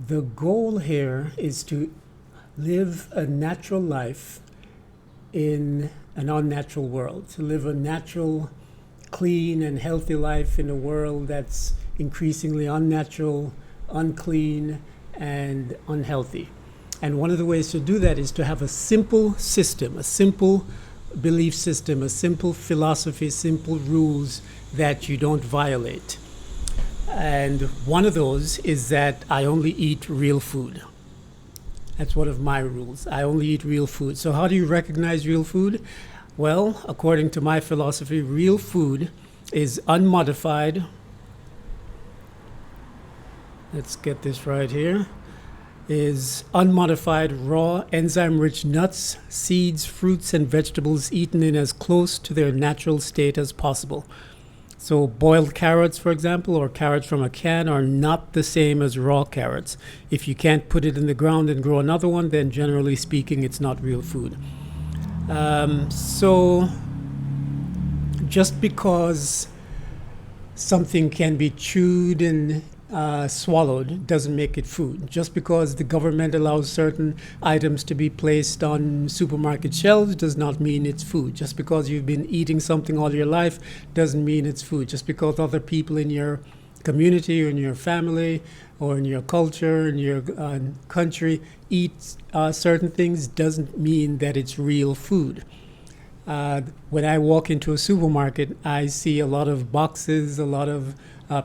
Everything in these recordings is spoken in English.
The goal here is to live a natural life in an unnatural world, to live a natural, clean, and healthy life in a world that's increasingly unnatural, unclean, and unhealthy. And one of the ways to do that is to have a simple system, a simple belief system, a simple philosophy, simple rules that you don't violate. And one of those is that I only eat real food. That's one of my rules. I only eat real food. So how do you recognize real food? Well, according to my philosophy, real food is unmodified. Let's get this right here. Is unmodified, raw, enzyme-rich nuts, seeds, fruits, and vegetables eaten in as close to their natural state as possible. So boiled carrots, for example, or carrots from a can are not the same as raw carrots. If you can't put it in the ground and grow another one, then generally speaking, it's not real food. So just because something can be chewed and swallowed doesn't make it food. Just because the government allows certain items to be placed on supermarket shelves does not mean it's food. Just because you've been eating something all your life doesn't mean it's food. Just because other people in your community or in your family or in your culture, in your country eat certain things doesn't mean that it's real food. When I walk into a supermarket, I see a lot of boxes, a lot of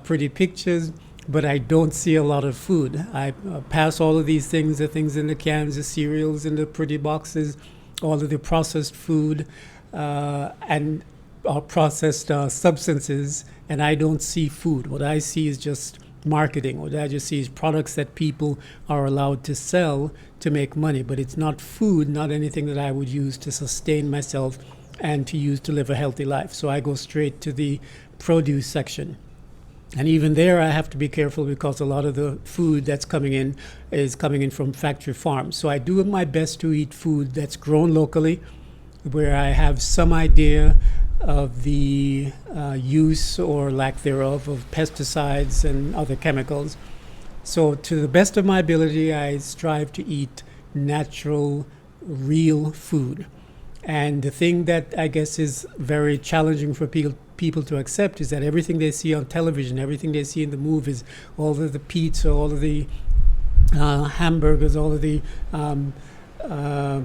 pretty pictures, but I don't see a lot of food. I pass all of these things, the things in the cans, the cereals in the pretty boxes, all of the processed food and processed substances, and I don't see food. What I see is just marketing. What I just see is products that people are allowed to sell to make money, but it's not food, not anything that I would use to sustain myself and to use to live a healthy life. So I go straight to the produce section. And even there, I have to be careful because a lot of the food that's coming in is coming in from factory farms. So I do my best to eat food that's grown locally, where I have some idea of the use or lack thereof of pesticides and other chemicals. So to the best of my ability, I strive to eat natural, real food. And the thing that I guess is very challenging for people to accept is that everything they see on television, everything they see in the movies, all of the pizza, all of the hamburgers, all of the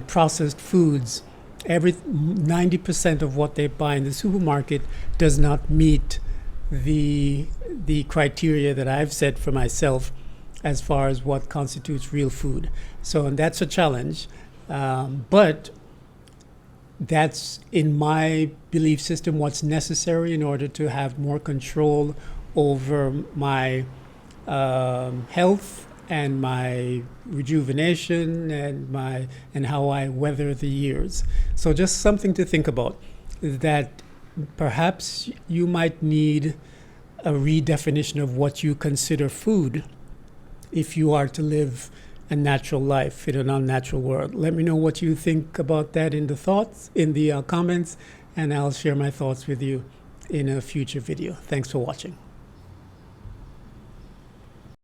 processed foods, 90% of what they buy in the supermarket does not meet the criteria that I've set for myself as far as what constitutes real food. So and that's a challenge, but that's, in my belief system, what's necessary in order to have more control over my health and my rejuvenation and how I weather the years. So just something to think about, that perhaps you might need a redefinition of what you consider food if you are to live a natural life in an unnatural world. Let me know what you think about that in the comments, and I'll share my thoughts with you in a future video. Thanks for watching.